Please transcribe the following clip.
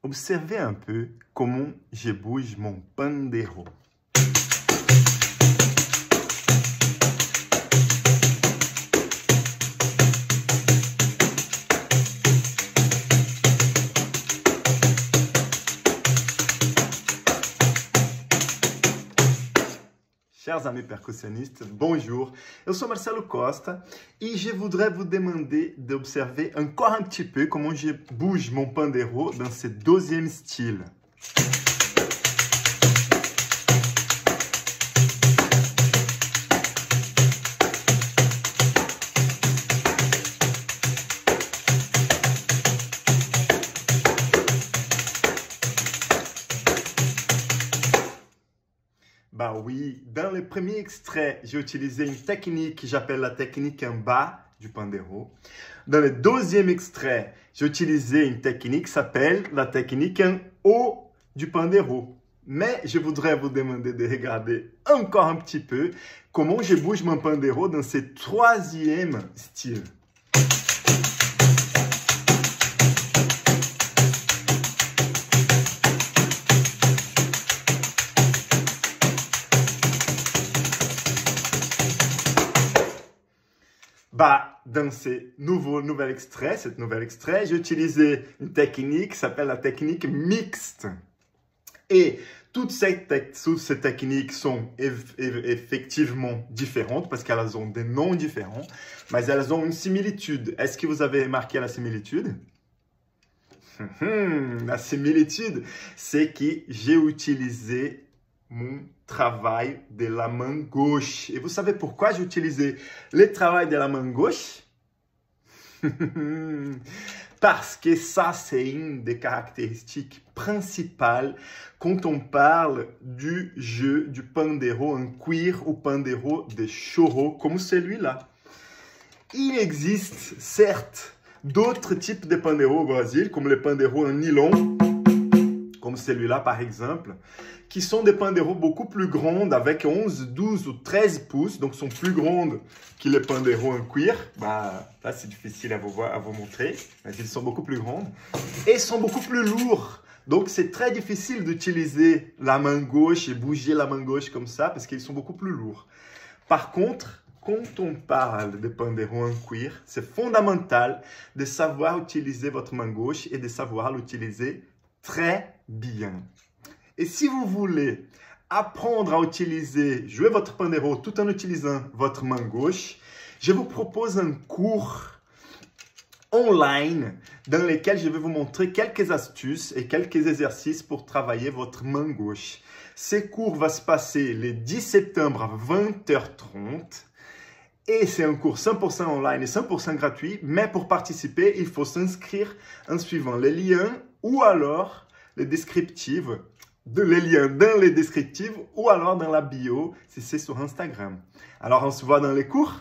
Observez un peu comment je bouge mon pandero. Chers amis percussionnistes, bonjour. Eu sou Marcelo Costa e je voudrais vous demander d'observer encore un petit peu comment je bouge mon pandero dans ce deuxième style. Bah oui, dans le premier extrait, j'ai utilisé une technique que j'appelle la technique en bas du pandero. Dans le deuxième extrait, j'ai utilisé une technique qui s'appelle la technique en haut du pandero. Mais je voudrais vous demander de regarder encore un petit peu comment je bouge mon pandero dans ce troisième style. Dans ce nouvel extrait, j'ai utilisé une technique qui s'appelle la technique mixte. Et toutes ces techniques sont effectivement différentes parce qu'elles ont des noms différents, mais elles ont une similitude. Est-ce que vous avez remarqué la similitude? La similitude, c'est que j'ai utilisé mon travail de la main gauche. Et vous savez pourquoi j'ai utilisé le travail de la main gauche? Parce que ça, c'est une des caractéristiques principales quand on parle du jeu du pandero en cuir ou pandero de choro, comme celui-là. Il existe, certes, d'autres types de pandero au Brésil, comme les panderos en nylon, comme celui-là par exemple, qui sont des panderos beaucoup plus grands, avec 11, 12 ou 13 pouces, donc sont plus grandes que les panderos en cuir. Là, c'est difficile à vous montrer, mais ils sont beaucoup plus grands. Et sont beaucoup plus lourds. Donc, c'est très difficile d'utiliser la main gauche et bouger la main gauche comme ça, parce qu'ils sont beaucoup plus lourds. Par contre, quand on parle de panderos en cuir, c'est fondamental de savoir utiliser votre main gauche et de savoir l'utiliser très bien. Et si vous voulez apprendre à jouer votre pandero tout en utilisant votre main gauche, je vous propose un cours online dans lequel je vais vous montrer quelques astuces et quelques exercices pour travailler votre main gauche. Ce cours va se passer le 10 septembre à 20h30 et c'est un cours 100% online et 100% gratuit, mais pour participer, il faut s'inscrire en suivant les liens ou alors les descriptifs. Les liens dans les descriptifs ou alors dans la bio si c'est sur Instagram. Alors, on se voit dans les cours.